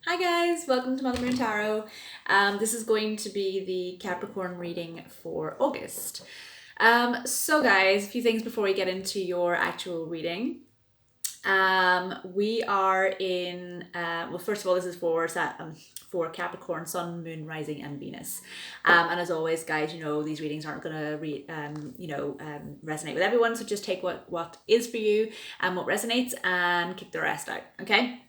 Hi guys, welcome to Mother Moon Tarot. This is going to be the Capricorn reading for August. So guys, a few things before we get into your actual reading. We are in, well, first of all, this is for Capricorn, Sun, Moon, Rising, and Venus. And as always, guys, you know, these readings aren't going to, resonate with everyone. So just take what is for you and what resonates and kick the rest out, okay?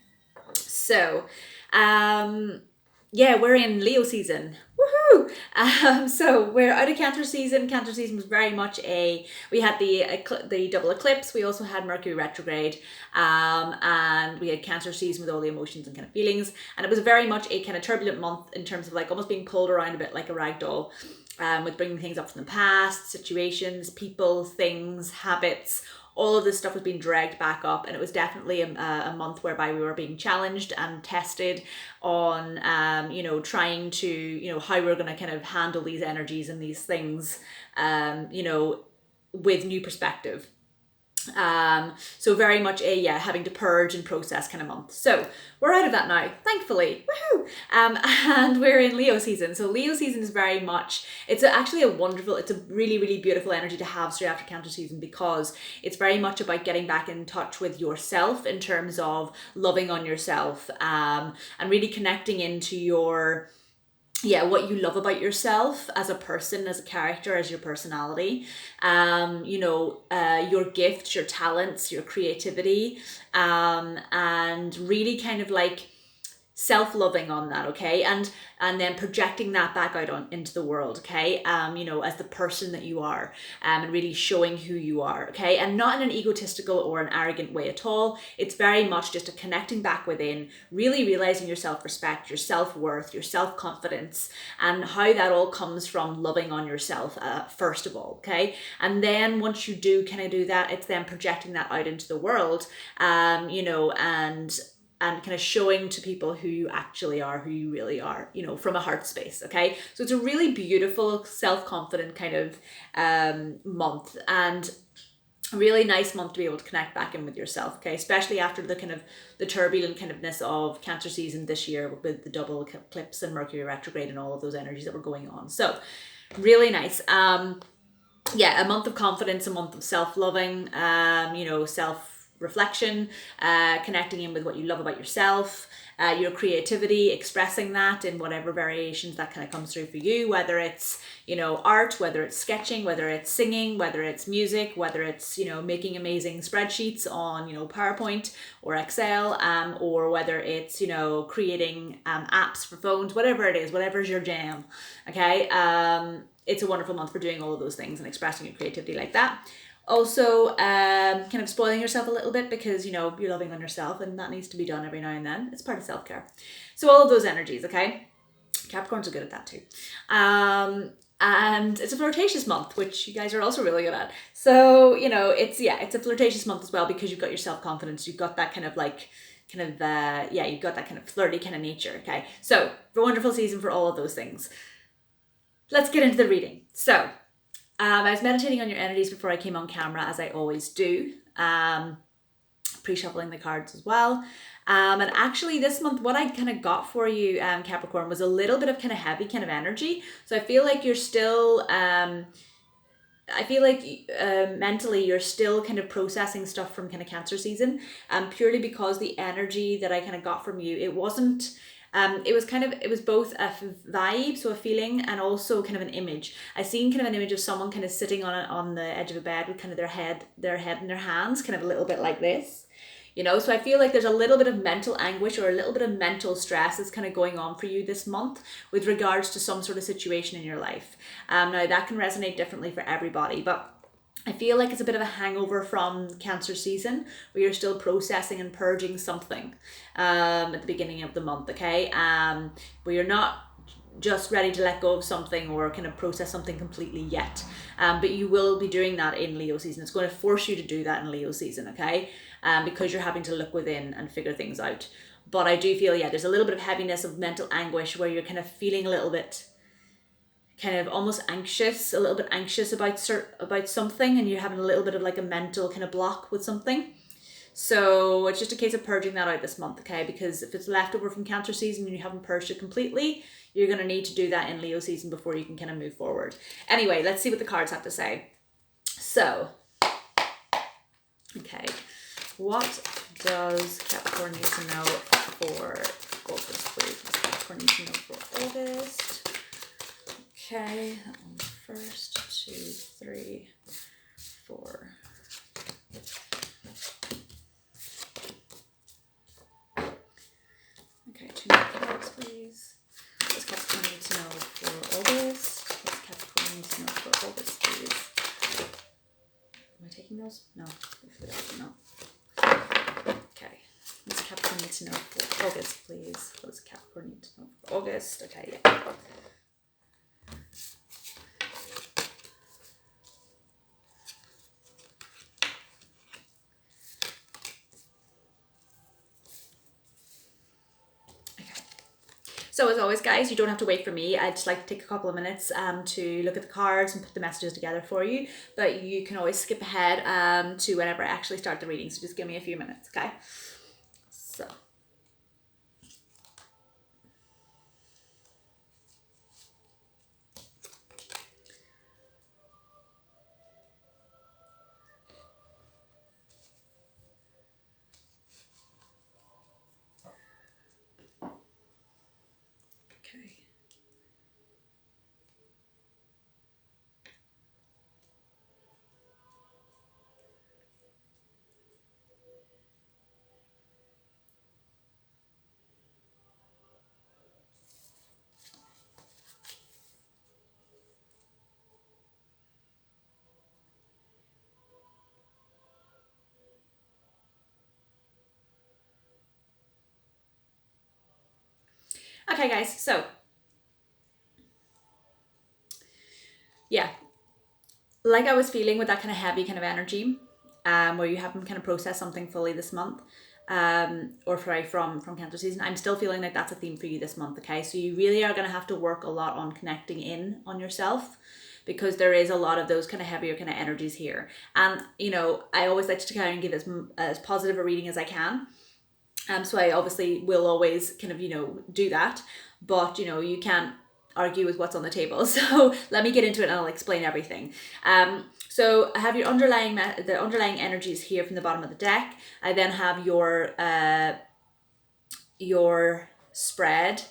So, we're in Leo season. Woohoo! So we're out of Cancer season. Cancer season was very much we had the double eclipse. We also had Mercury retrograde, and we had Cancer season with all the emotions and kind of feelings. And it was very much a kind of turbulent month in terms of like almost being pulled around a bit like a rag doll, with bringing things up from the past, situations, people, things, habits. All of this stuff was being dragged back up, and it was definitely a month whereby we were being challenged and tested on, trying to, how we're going to kind of handle these energies and these things, with new perspective. So very much having to purge and process kind of month. So we're out of that now, thankfully. Woohoo! And we're in Leo season. So Leo season is very much, it's a really, really beautiful energy to have straight after Cancer season, because it's very much about getting back in touch with yourself in terms of loving on yourself, and really connecting into what you love about yourself as a person, as a character, as your personality, your gifts, your talents, your creativity, and really kind of like self-loving on that, okay, and then projecting that back out into the world, okay, as the person that you are, and really showing who you are, okay, and not in an egotistical or an arrogant way at all. It's very much just a connecting back within, really realizing your self-respect, your self-worth, your self-confidence, and how that all comes from loving on yourself, first of all, okay, and then once you do kind of do that, it's then projecting that out into the world, and kind of showing to people who you actually are, who you really are, from a heart space, okay? So it's a really beautiful, self-confident kind of month, and a really nice month to be able to connect back in with yourself, okay? Especially after the kind of the turbulent kind ofness of Cancer season this year with the double eclipse and Mercury retrograde and all of those energies that were going on. So really nice. A month of confidence, a month of self-loving, self-reflection, connecting in with what you love about yourself, your creativity, expressing that in whatever variations that kind of comes through for you, whether it's, art, whether it's sketching, whether it's singing, whether it's music, whether it's, making amazing spreadsheets on, PowerPoint or Excel, or whether it's, creating apps for phones, whatever it is, whatever's your jam, okay? It's a wonderful month for doing all of those things and expressing your creativity like that. Also, kind of spoiling yourself a little bit, because, you're loving on yourself, and that needs to be done every now and then. It's part of self-care. So all of those energies, okay? Capricorns are good at that too. And it's a flirtatious month, which you guys are also really good at. So, it's a flirtatious month as well, because you've got your self-confidence. You've got that kind of like, you've got that kind of flirty kind of nature, okay? So, a wonderful season for all of those things. Let's get into the reading. So, I was meditating on your energies before I came on camera, as I always do, pre-shuffling the cards as well. And actually this month, what I kind of got for you, Capricorn, was a little bit of kind of heavy kind of energy. So I feel like you're still, mentally you're still kind of processing stuff from kind of Cancer season, purely because the energy that I kind of got from you, it wasn't... it was both a vibe, so a feeling, and also kind of an image. I seen kind of an image of someone kind of sitting on the edge of a bed with kind of their head in their hands, kind of a little bit like this, so I feel like there's a little bit of mental anguish or a little bit of mental stress that's kind of going on for you this month with regards to some sort of situation in your life. Now that can resonate differently for everybody, but I feel like it's a bit of a hangover from Cancer season, where you're still processing and purging something at the beginning of the month, okay? Where you're not just ready to let go of something or kind of process something completely yet. But you will be doing that in Leo season. It's going to force you to do that in Leo season, okay? Because you're having to look within and figure things out. But I do feel, there's a little bit of heaviness of mental anguish, where you're kind of feeling a little bit kind of almost anxious, a little bit anxious about something, and you're having a little bit of like a mental kind of block with something. So it's just a case of purging that out this month, okay? Because if it's leftover from Cancer season and you haven't purged it completely, you're going to need to do that in Leo season before you can kind of move forward. Anyway, let's see what the cards have to say. So, okay, what does Capricorn need to know for August, please? What does Capricorn need to know for August? Okay, that one first, 2, 3, 4. Okay, 2 more cards, please. What does Capricorn need to know for August? What does Capricorn need to know for August, please? Am I taking those? No, no. Okay. What does Capricorn need to know for August, please? What does Capricorn need to know for August? Okay, yeah. So as always, guys, you don't have to wait for me. I just like to take a couple of minutes to look at the cards and put the messages together for you. But you can always skip ahead to whenever I actually start the reading. So just give me a few minutes, okay? So. Okay, guys, so yeah, like I was feeling with that kind of heavy kind of energy, where you haven't kind of processed something fully this month, or from Cancer season, I'm still feeling like that's a theme for you this month, okay? So you really are going to have to work a lot on connecting in on yourself, because there is a lot of those kind of heavier kind of energies here. And, you know, I always like to try and give as positive a reading as I can. So I obviously will always kind of, you know, do that, but, you know, you can't argue with what's on the table. So let me get into it and I'll explain everything. So I have your underlying energies here from the bottom of the deck. I then have your spread,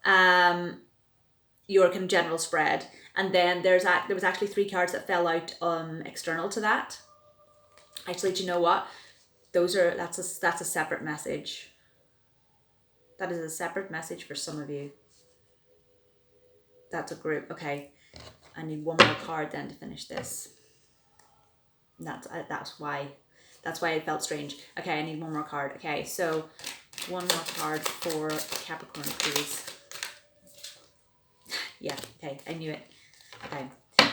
your kind of general spread, and then there was actually 3 cards that fell out external to that. Actually, do you know what? That's a separate message. That is a separate message for some of you. That's a group. Okay, I need one more card then to finish this. That's why it felt strange. Okay, I need one more card. Okay, so one more card for Capricorn, please. Yeah. Okay, I knew it. Okay,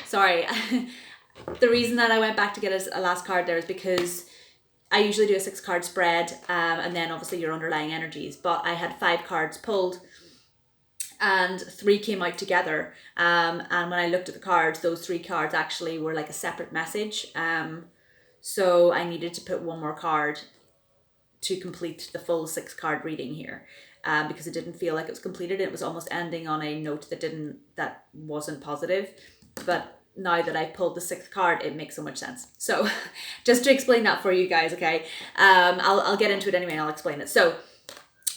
sorry. The reason that I went back to get a last card there is because I usually do a 6 card spread, and then obviously your underlying energies, but I had 5 cards pulled and 3 came out together, and when I looked at the cards, those 3 cards actually were like a separate message, so I needed to put one more card to complete the full 6 card reading here, because it didn't feel like it was completed. It was almost ending on a note that wasn't positive, but now that I've pulled the 6th card, it makes so much sense. So just to explain that for you guys, okay? I'll get into it anyway and I'll explain it. So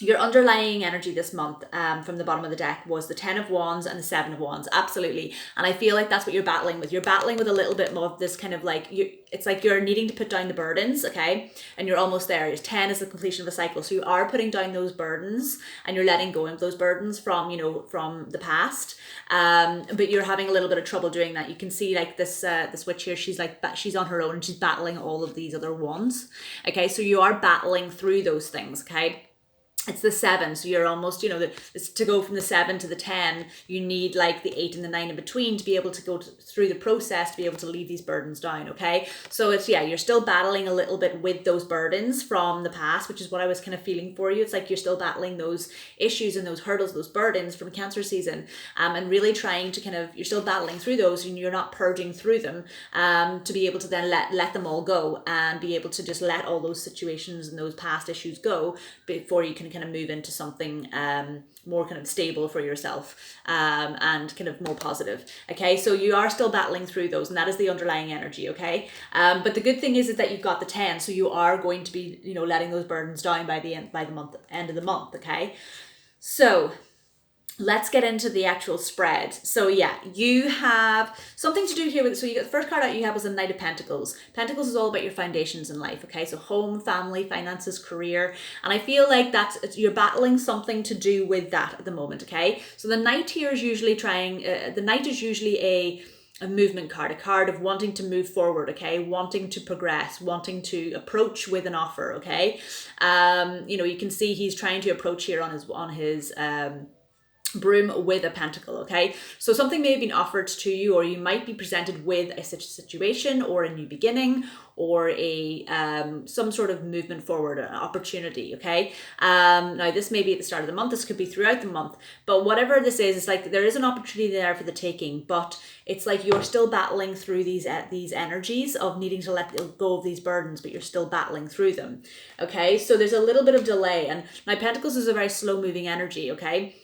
your underlying energy this month, from the bottom of the deck, was the 10 of Wands and the 7 of Wands. Absolutely. And I feel like that's what you're battling with. You're battling with a little bit more of this kind of like, it's like you're needing to put down the burdens, okay? And you're almost there. Your 10 is the completion of a cycle. So you are putting down those burdens and you're letting go of those burdens from, you know, from the past. But you're having a little bit of trouble doing that. You can see like this witch here, she's on her own and she's battling all of these other wands. Okay, so you are battling through those things, okay? it's the 7, so you're almost, to go from the 7 to the 10, you need like the 8 and the 9 in between to be able to go through the process, to be able to leave these burdens down. Okay, so it's, yeah, you're still battling a little bit with those burdens from the past, which is what I was kind of feeling for you. It's like you're still battling those issues and those hurdles, those burdens from Cancer season, and really trying to you're still battling through those, and you're not purging through them, to be able to then let them all go and be able to just let all those situations and those past issues go before you can kind of move into something more kind of stable for yourself, and kind of more positive. Okay, so you are still battling through those, and that is the underlying energy. Okay, but the good thing is that you've got the 10, so you are going to be, letting those burdens down by the end of the month. Okay, so let's get into the actual spread. So yeah, you have something to do here with, so you got the first card out you have was a Knight of Pentacles. Pentacles is all about your foundations in life. Okay, so home, family, finances, career, and I feel like you're battling something to do with that at the moment. Okay, so the Knight here is usually the Knight is usually a movement card, a card of wanting to move forward, okay, wanting to progress, wanting to approach with an offer. Okay, you can see he's trying to approach here on his broom with a pentacle. Okay, so something may have been offered to you, or you might be presented with a situation or a new beginning, or a some sort of movement forward, an opportunity. Okay, now this may be at the start of the month, this could be throughout the month, but whatever this is, it's like there is an opportunity there for the taking, but it's like you're still battling through these energies of needing to let go of these burdens, but you're still battling through them. Okay, so there's a little bit of delay, and now Pentacles is a very slow moving energy. Okay,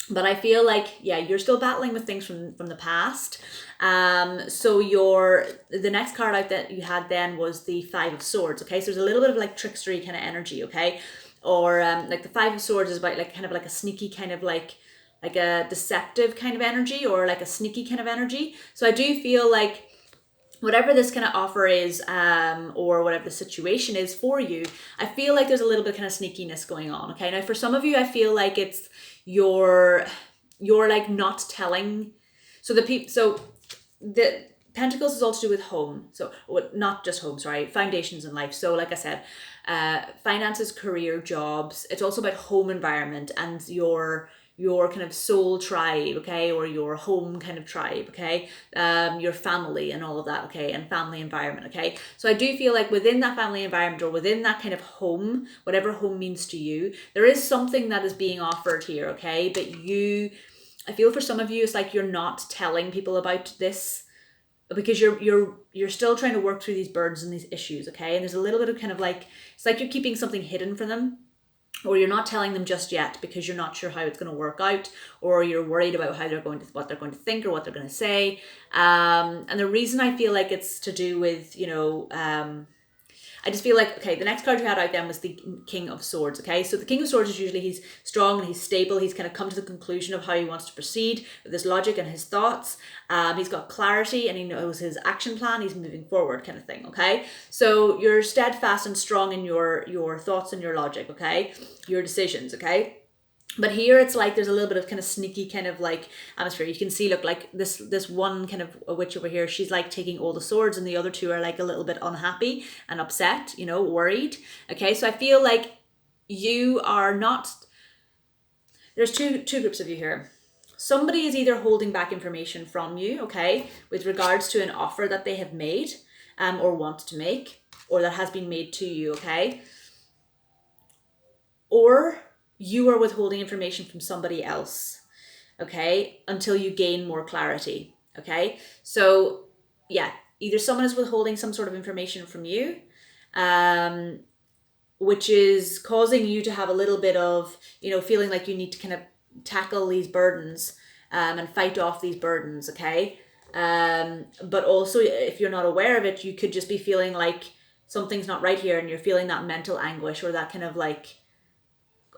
but I feel like, yeah, you're still battling with things from the past. So the next card out that you had then was the Five of Swords. Okay, so there's a little bit of like trickstery kind of energy. Okay, or like the Five of Swords is about like kind of like a sneaky kind of like a deceptive kind of energy, or like a sneaky kind of energy. So I do feel like whatever this kind of offer is, or whatever the situation is for you, I feel like there's a little bit of kind of sneakiness going on. Okay, now for some of you, I feel like it's you're like not telling. So the Pentacles is all to do with home. So not just home, sorry, foundations in life. So like I said, finances, career, jobs. It's also about home environment and your kind of soul tribe, okay, or your home kind of tribe, okay, your family and all of that, okay, and family environment. Okay, so I do feel like within that family environment, or within that kind of home, whatever home means to you, there is something that is being offered here. Okay, but I feel for some of you, it's like you're not telling people about this, because you're still trying to work through these burdens and these issues. Okay, and there's a little bit of kind of like, it's like you're keeping something hidden from them, or you're not telling them just yet because you're not sure how it's going to work out, or you're worried about what they're going to think, or what they're going to say. And the reason I feel like it's to do with, I just feel like, okay, the next card you had out then was the King of Swords. Okay, so the King of Swords is usually he's strong and he's stable. He's kind of come to the conclusion of how he wants to proceed with his logic and his thoughts. He's got clarity and he knows his action plan. He's moving forward, kind of thing. Okay, so you're steadfast and strong in your thoughts and your logic. Okay, your decisions. Okay. But here it's like there's a little bit of kind of sneaky kind of like atmosphere. You can see, look, like this one kind of witch over here, she's like taking all the swords, and the other two are like a little bit unhappy and upset, worried. Okay, so I feel like you are not, there's two groups of you here. Somebody is either holding back information from you, okay, with regards to an offer that they have made, or want to make, or that has been made to you. Okay, or you are withholding information from somebody else, okay, until you gain more clarity. Okay, so yeah, either someone is withholding some sort of information from you, which is causing you to have a little bit of, feeling like you need to kind of tackle these burdens, and fight off these burdens. Okay, but also if you're not aware of it, you could just be feeling like something's not right here, and you're feeling that mental anguish, or that kind of like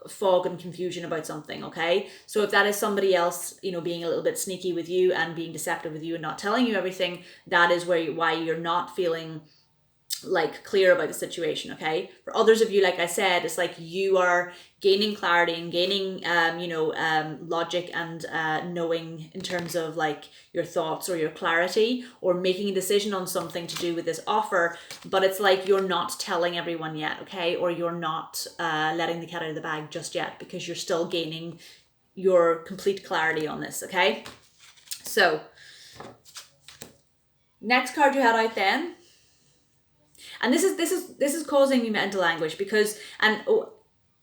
fog and confusion about something. Okay, so if that is somebody else, being a little bit sneaky with you and being deceptive with you and not telling you everything, that is why you're not feeling like clear about the situation. Okay, for others of you, like I said, it's like you are gaining clarity and gaining logic and knowing in terms of like your thoughts or your clarity, or making a decision on something to do with this offer, but it's like you're not telling everyone yet. Okay, or you're not letting the cat out of the bag just yet, because you're still gaining your complete clarity on this. Okay, so next card you had out then. And this is causing me mental anguish, because, and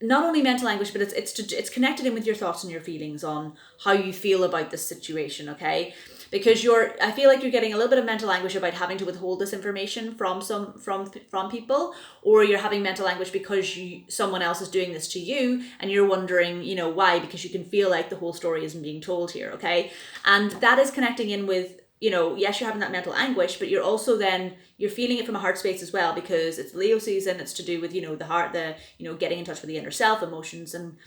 not only mental anguish, but it's connected in with your thoughts and your feelings on how you feel about this situation. Okay, because I feel like you're getting a little bit of mental anguish about having to withhold this information from people, or you're having mental anguish because someone else is doing this to you, and you're wondering, why, because you can feel like the whole story isn't being told here. Okay, and that is connecting in with, yes, you're having that mental anguish, but you're also then, you're feeling it from a heart space as well, because it's Leo season. It's to do with, the heart, getting in touch with the inner self, emotions, and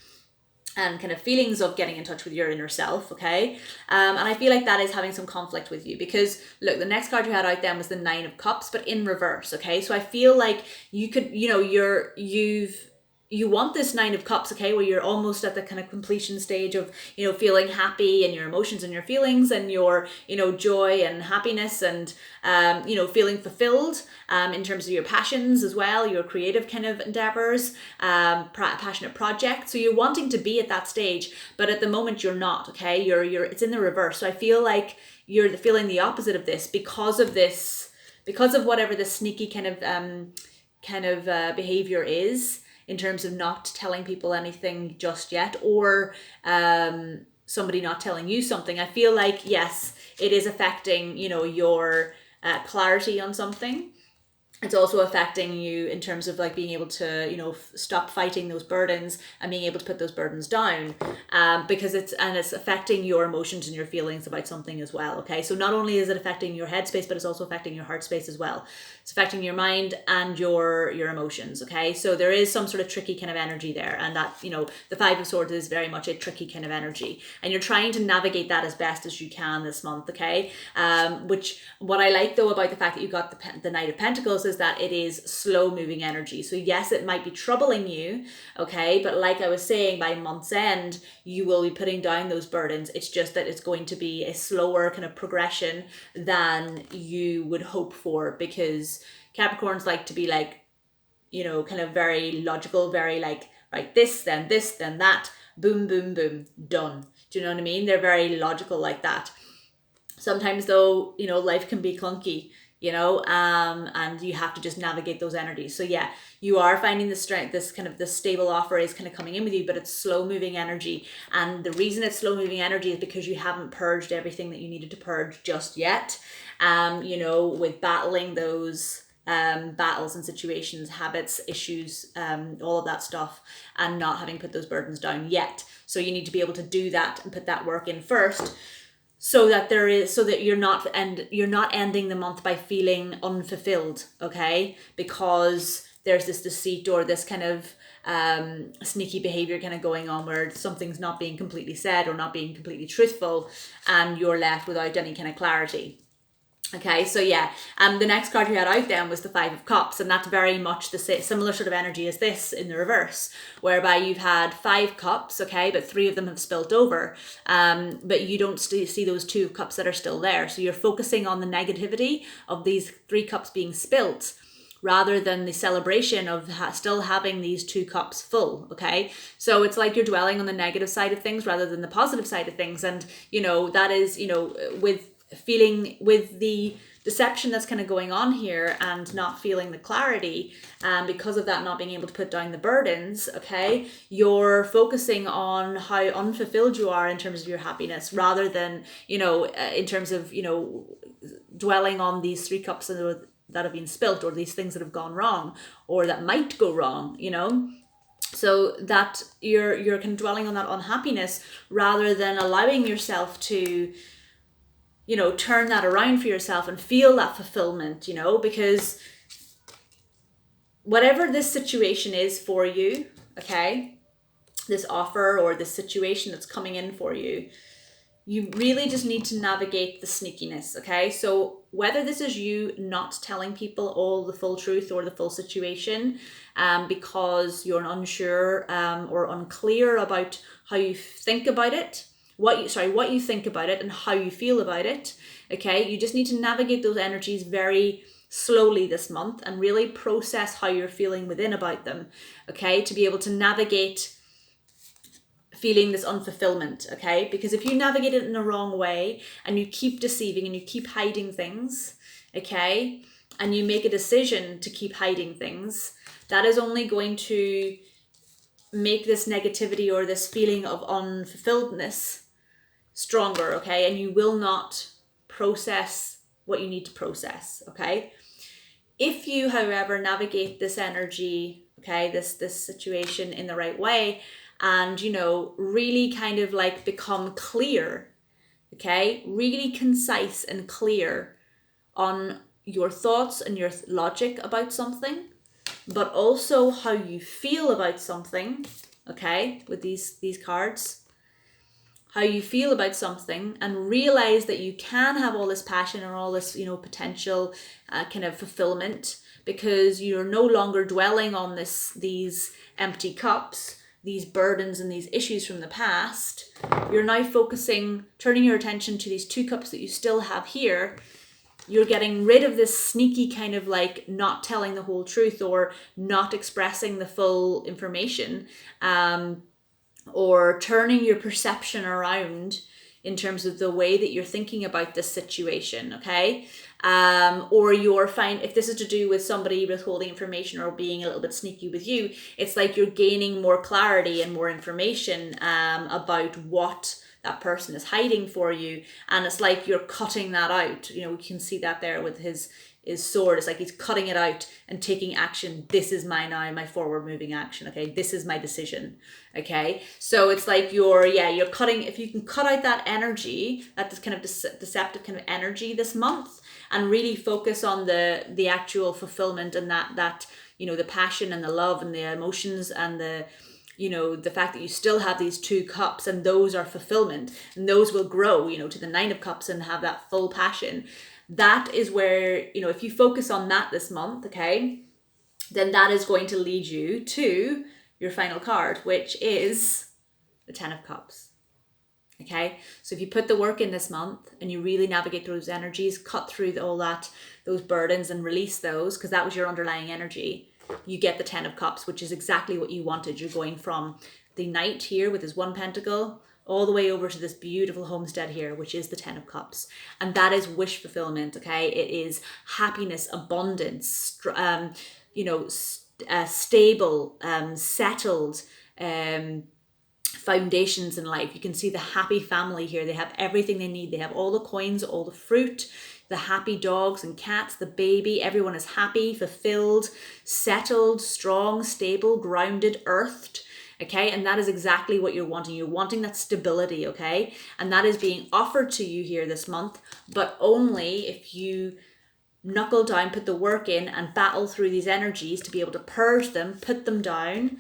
kind of feelings of getting in touch with your inner self. Okay, and I feel like that is having some conflict with you, because look, the next card you had out then was the Nine of Cups, but in reverse. Okay, so I feel like you could, you want this Nine of Cups, okay, where you're almost at the kind of completion stage of, feeling happy, and your emotions and your feelings and your, joy and happiness, and, feeling fulfilled in terms of your passions as well, your creative kind of endeavors, passionate projects. So you're wanting to be at that stage, but at the moment you're not. Okay, it's in the reverse. So I feel like you're feeling the opposite of this, because of whatever this sneaky kind of behavior is, in terms of not telling people anything just yet, or somebody not telling you something. I feel like, yes, it is affecting, your clarity on something. It's also affecting you in terms of like being able to, stop fighting those burdens and being able to put those burdens down, because it's affecting your emotions and your feelings about something as well. Okay, so not only is it affecting your headspace, but it's also affecting your heart space as well. It's affecting your mind and your emotions. Okay, so there is some sort of tricky kind of energy there, and that, the Five of Swords is very much a tricky kind of energy, and you're trying to navigate that as best as you can this month. Okay, which, what I like though about the fact that you got the Knight of Pentacles is that it is slow moving energy. So yes, it might be troubling you, okay, but like I was saying, by month's end you will be putting down those burdens. It's just that it's going to be a slower kind of progression than you would hope for, because Capricorns like to be like, kind of very logical, very like, right, this, then that, boom, boom, boom, done. Do you know what I mean? They're very logical like that. Sometimes though, life can be clunky, and you have to just navigate those energies. So yeah, you are finding the strength, this kind of, the stable offer is kind of coming in with you, but it's slow moving energy. And the reason it's slow moving energy is because you haven't purged everything that you needed to purge just yet. With battling those battles and situations, habits, issues, all of that stuff, and not having put those burdens down yet. So you need to be able to do that and put that work in first, so that you're not ending the month by feeling unfulfilled. Okay, because there's this deceit or this kind of sneaky behavior kind of going on, where something's not being completely said or not being completely truthful, and you're left without any kind of clarity. Okay, so yeah, the next card you had out then was the Five of Cups, and that's very much the similar sort of energy as this in the reverse, whereby you've had 5 cups, okay, but 3 of them have spilt over, but you don't see those 2 cups that are still there. So you're focusing on the negativity of these 3 cups being spilt, rather than the celebration of still having these 2 cups full. Okay, so it's like you're dwelling on the negative side of things rather than the positive side of things. And that is, with the deception that's kind of going on here, and not feeling the clarity, and because of that, not being able to put down the burdens. Okay, you're focusing on how unfulfilled you are in terms of your happiness, rather than in terms of dwelling on these 3 cups that have been spilt, or these things that have gone wrong, or that might go wrong. So that you're kind of dwelling on that unhappiness, rather than allowing yourself to turn that around for yourself and feel that fulfillment, because whatever this situation is for you, okay, this offer or this situation that's coming in for you, you really just need to navigate the sneakiness, okay? So whether this is you not telling people all the full truth or the full situation, because you're unsure or unclear about how you think about it, what you think about it and how you feel about it, okay? You just need to navigate those energies very slowly this month and really process how you're feeling within about them, okay? To be able to navigate feeling this unfulfillment, okay? Because if you navigate it in the wrong way and you keep deceiving and you keep hiding things, okay, and you make a decision to keep hiding things, that is only going to make this negativity or this feeling of unfulfilledness stronger, okay? And you will not process what you need to process, okay? If you, however, navigate this energy, okay, this situation in the right way, and, you know, really kind of like become clear, okay, really concise and clear on your thoughts and your logic about something, but also how you feel about something, okay, with these cards, how you feel about something, and realize that you can have all this passion and all this, you know, potential kind of fulfillment, because you're no longer dwelling on these empty cups, these burdens and these issues from the past. You're now focusing, turning your attention to these 2 cups that you still have here. You're getting rid of this sneaky kind of like not telling the whole truth or not expressing the full information, or turning your perception around in terms of the way that you're thinking about this situation, okay? Or you're fine, if this is to do with somebody withholding information or being a little bit sneaky with you, it's like you're gaining more clarity and more information about what that person is hiding for you, and it's like you're cutting that out. You know, we can see that there with his sword. It's like he's cutting it out and taking action. This is my forward moving action, okay? This is my decision, okay? So it's like you're cutting, if you can cut out that energy, that this kind of deceptive kind of energy this month, and really focus on the actual fulfillment and that you know, the passion and the love and the emotions and the, you know, the fact that you still have these 2 cups, and those are fulfillment, and those will grow, you know, to the 9 of cups and have that full passion. That is where, you know, if you focus on that this month, okay, then that is going to lead you to your final card, which is the 10 of Cups. Okay, so if you put the work in this month and you really navigate those energies, cut through all that, those burdens, and release those, because that was your underlying energy, you get the 10 of Cups, which is exactly what you wanted. You're going from the Knight here with his 1 pentacle all the way over to this beautiful homestead here, which is the 10 of Cups. And that is wish fulfillment, okay? It is happiness, abundance, you know, stable, settled, foundations in life. You can see the happy family here. They have everything they need. They have all the coins, all the fruit, the happy dogs and cats, the baby. Everyone is happy, fulfilled, settled, strong, stable, grounded, earthed. Okay, and that is exactly what you're wanting. You're wanting that stability, okay? And that is being offered to you here this month, but only if you knuckle down, put the work in, and battle through these energies to be able to purge them, put them down,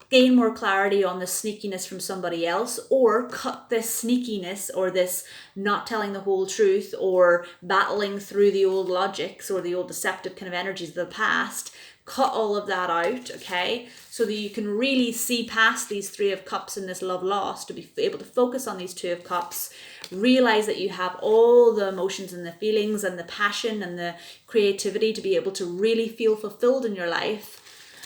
gain more clarity on the sneakiness from somebody else, or cut this sneakiness or this not telling the whole truth or battling through the old logics or the old deceptive kind of energies of the past. Cut all of that out, okay? So that you can really see past these 3 of Cups and this love lost, to be able to focus on these 2 of Cups, realize that you have all the emotions and the feelings and the passion and the creativity to be able to really feel fulfilled in your life.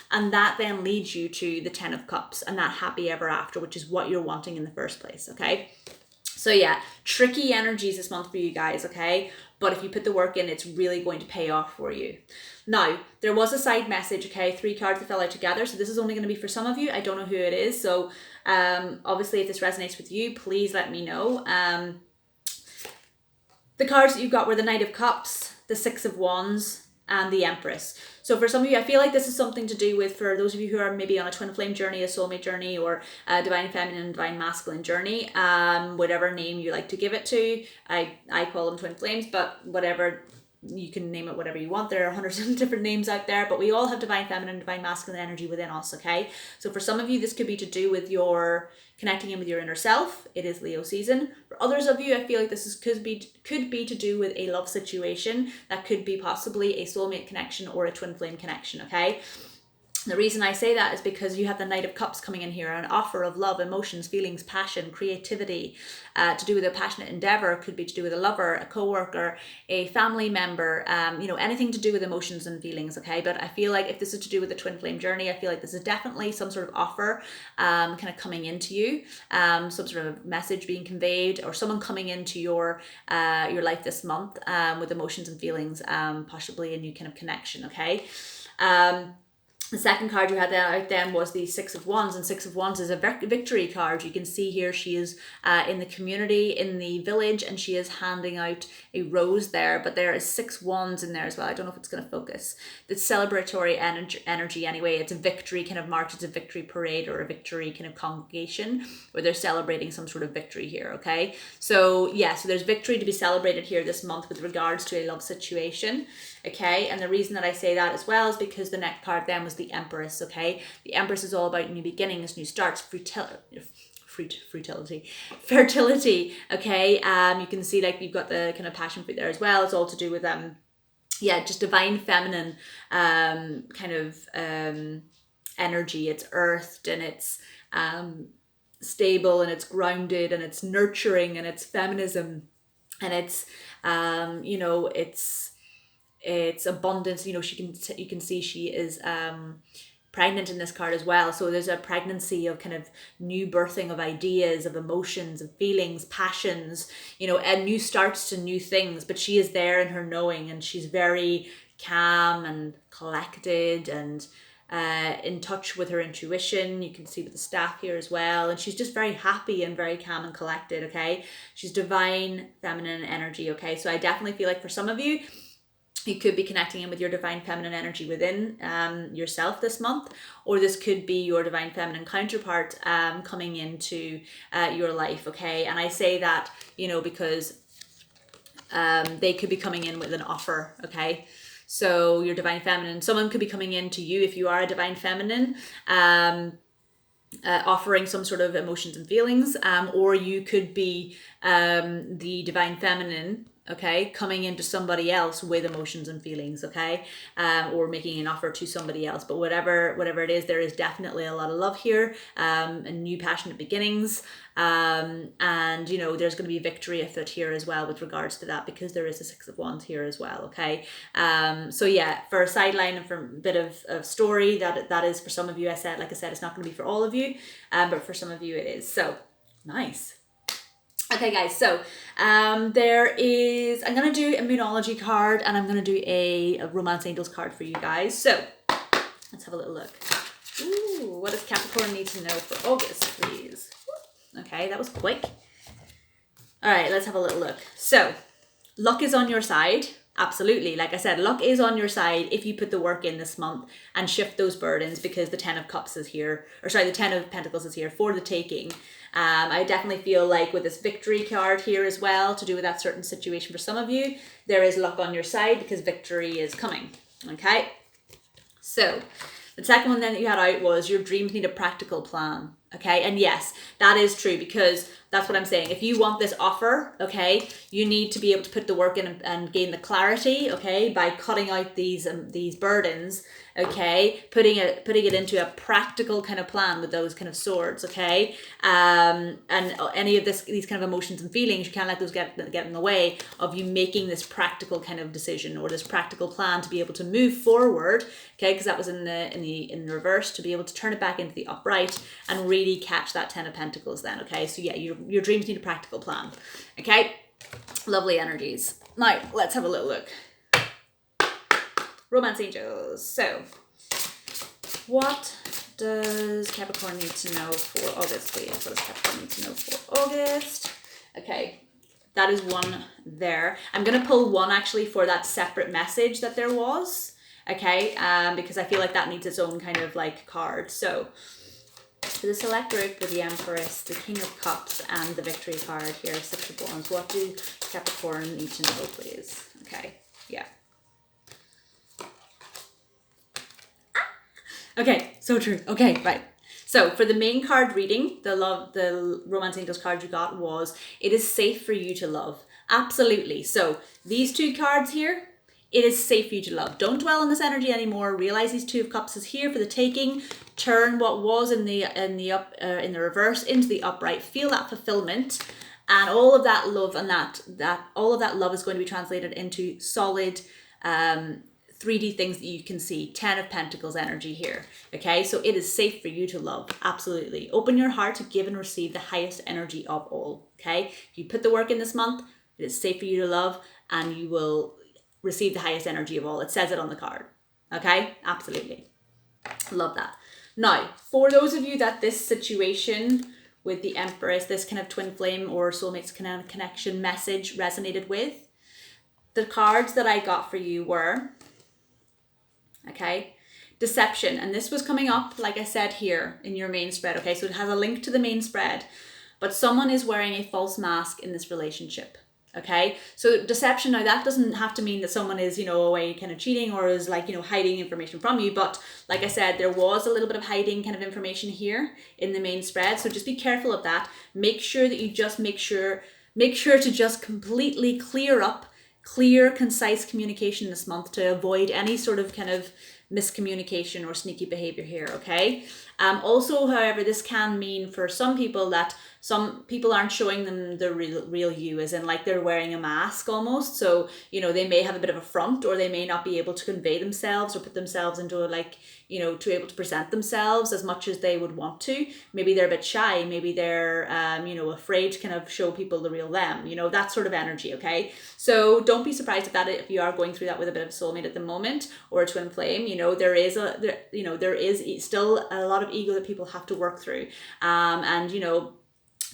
And that then leads you to the 10 of Cups and that happy ever after, which is what you're wanting in the first place, okay? So yeah, tricky energies this month for you guys, okay? But if you put the work in, it's really going to pay off for you. Now, there was a side message, okay? 3 cards that fell out together. So this is only going to be for some of you. I don't know who it is. So obviously, if this resonates with you, please let me know. The cards that you got were the Knight of Cups, the 6 of Wands, and the Empress. So for some of you, I feel like this is something to do with, for those of you who are maybe on a twin flame journey, a soulmate journey, or a divine feminine and divine masculine journey, whatever name you like to give it to. I call them twin flames, but whatever you can name it whatever you want. There are hundreds of different names out there, but we all have divine feminine, divine masculine energy within us, okay? So for some of you, this could be to do with your connecting in with your inner self. It is Leo season. For others of you, I feel like this could be to do with a love situation. That could be possibly a soulmate connection or a twin flame connection, okay? The reason I say that is because you have the Knight of Cups coming in here, an offer of love, emotions, feelings, passion, creativity, to do with a passionate endeavor. Could be to do with a lover, a co-worker, a family member, you know, anything to do with emotions and feelings, okay? But I feel like if this is to do with the twin flame journey, I feel like this is definitely some sort of offer kind of coming into you, some sort of message being conveyed, or someone coming into your life this month with emotions and feelings, possibly a new kind of connection, okay? The second card you had out then was the Six of Wands, and Six of Wands is a victory card. You can see here she is in the community, in the village, and she is handing out a rose there, but there is 6 wands in there as well. I don't know if it's going to focus. It's celebratory energy anyway. It's a victory kind of march, it's a victory parade or a victory kind of congregation where they're celebrating some sort of victory here, okay? So yeah, so there's victory to be celebrated here this month with regards to a love situation, okay? And the reason that I say that as well is because the next card then was the Empress, okay? The Empress is all about new beginnings, new starts, fertility, okay? You can see like you've got the kind of passion fruit there as well. It's all to do with yeah, just divine feminine kind of energy. It's earthed and it's stable and it's grounded and it's nurturing and it's feminism and it's you know, it's abundance. You know, you can see she is pregnant in this card as well. So there's a pregnancy of kind of new birthing of ideas, of emotions, of feelings, passions, you know, and new starts to new things. But she is there in her knowing, and she's very calm and collected and in touch with her intuition. You can see with the staff here as well, and she's just very happy and very calm and collected, okay? She's divine feminine energy, okay? So I definitely feel like for some of you, you could be connecting in with your divine feminine energy within yourself this month, or this could be your divine feminine counterpart coming into your life, okay? And I say that, you know, because they could be coming in with an offer, okay? So your divine feminine, someone could be coming in to you if you are a divine feminine, offering some sort of emotions and feelings, or you could be the divine feminine, okay, coming into somebody else with emotions and feelings, okay, or making an offer to somebody else. But whatever it is, there is definitely a lot of love here, and new passionate beginnings, and you know, there's going to be victory afoot here as well with regards to that, because there is a Six of Wands here as well, okay? So yeah, for a sideline and for a bit of story, that is for some of you. Like I said, it's not going to be for all of you, but for some of you it is. So nice. Okay guys, so I'm going to do a Moonology card, and I'm going to do a Romance Angels card for you guys. So let's have a little look. Ooh, what does Capricorn need to know for August, please? Okay, that was quick. All right, let's have a little look. So luck is on your side. Absolutely. Like I said, luck is on your side if you put the work in this month and shift those burdens, because the Ten of Cups is here, or sorry, the Ten of Pentacles is here for the taking. I definitely feel like with this victory card here as well, to do with that certain situation for some of you, there is luck on your side because victory is coming. Okay. So the second one then that you had out was your dreams need a practical plan. Okay. And yes, that is true, because that's what I'm saying. If you want this offer, okay, you need to be able to put the work in and gain the clarity, okay, by cutting out these burdens, okay, putting it into a practical kind of plan with those kind of swords, okay, and any of these kind of emotions and feelings, you can't let those get in the way of you making this practical kind of decision or this practical plan to be able to move forward, okay, because that was in the reverse, to be able to turn it back into the upright and really catch that Ten of Pentacles then, okay. So yeah, your dreams need a practical plan, okay. Lovely energies. Now let's have a little look. Romance Angels. So what does Capricorn need to know for August, please? What does Capricorn need to know for August? Okay, that is one there. I'm going to pull one actually for that separate message that there was, okay, because I feel like that needs its own kind of like card. So for the select group, with the Empress, the King of Cups, and the victory card here, Six of Wands, what do Capricorn need to know, please? Okay, Yeah. Okay, so true. Okay, right. So for the main card reading, the Romance Angels card you got was, it is safe for you to love. Absolutely. So these two cards here, it is safe for you to love. Don't dwell on this energy anymore. Realize these Two of Cups is here for the taking. Turn what was in the reverse into the upright. Feel that fulfillment, and all of that love, and all of that love is going to be translated into solid 3D things that you can see. 10 of Pentacles energy here. Okay, so it is safe for you to love. Absolutely. Open your heart to give and receive the highest energy of all. Okay, if you put the work in this month, it is safe for you to love, and you will receive the highest energy of all. It says it on the card. Okay, absolutely. Love that. Now, for those of you that this situation with the Empress, this kind of twin flame or soulmates connection message resonated with, the cards that I got for you were, okay, deception. And this was coming up, like I said, here in your main spread. Okay, so it has a link to the main spread, but someone is wearing a false mask in this relationship. Okay, so deception, now that doesn't have to mean that someone is, away kind of cheating or is like, hiding information from you. But like I said, there was a little bit of hiding kind of information here in the main spread. So just be careful of that. Make sure that you just make sure to just completely clear, concise communication this month to avoid any sort of kind of miscommunication or sneaky behavior here. Okay. Also, however, this can mean for some people that some people aren't showing them the real you, as in like they're wearing a mask almost. So, they may have a bit of a front, or they may not be able to convey themselves or put themselves into to be able to present themselves as much as they would want to. Maybe they're a bit shy. Maybe they're, afraid to kind of show people the real them, that sort of energy. Okay. So don't be surprised if you are going through that with a bit of a soulmate at the moment, or a twin flame. There is still a lot of ego that people have to work through.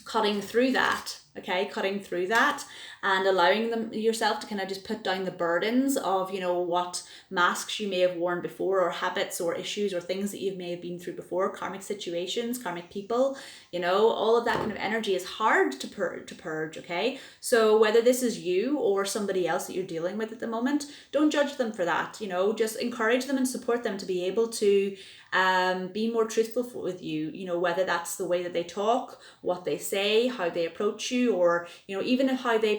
Cutting through that, and allowing yourself to kind of just put down the burdens of, what masks you may have worn before, or habits or issues or things that you may have been through before, karmic situations, karmic people, all of that kind of energy is hard to purge, okay? So whether this is you or somebody else that you're dealing with at the moment, don't judge them for that, just encourage them and support them to be able to be more truthful with you, whether that's the way that they talk, what they say, how they approach you, or even how they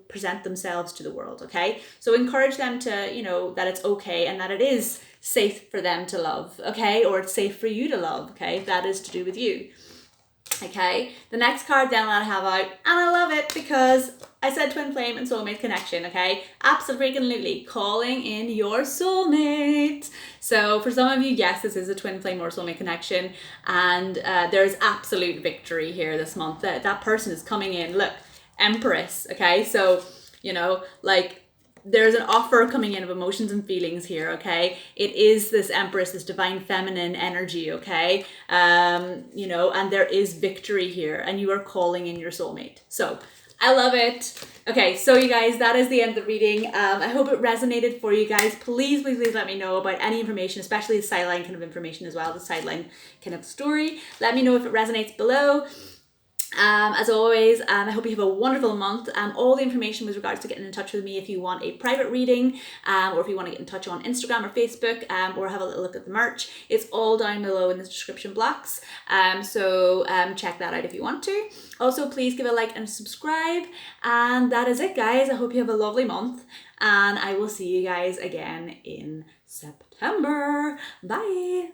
present themselves to the world. Okay, so encourage them to that it's okay and that it is safe for them to love, okay, or it's safe for you to love, okay, that is to do with you. Okay, the next card then that I have out, and I love it because I said twin flame and soulmate connection, okay? Absolutely, calling in your soulmate. So for some of you, yes, this is a twin flame or soulmate connection, and there's absolute victory here this month. That person is coming in, look, Empress, okay? So, there's an offer coming in of emotions and feelings here, okay? It is this Empress, this divine feminine energy, okay? And there is victory here, and you are calling in your soulmate. So I love it. Okay, so you guys, that is the end of the reading. I hope it resonated for you guys. Please let me know about any information, especially the sideline kind of information as well, the sideline kind of story. Let me know if it resonates below. As always, I hope you have a wonderful month. All the information with regards to getting in touch with me if you want a private reading, or if you want to get in touch on Instagram or Facebook, or have a little look at the merch, it's all down below in the description box. So check that out if you want to. Also, please give a like and subscribe. And that is it, guys. I hope you have a lovely month, and I will see you guys again in September. Bye.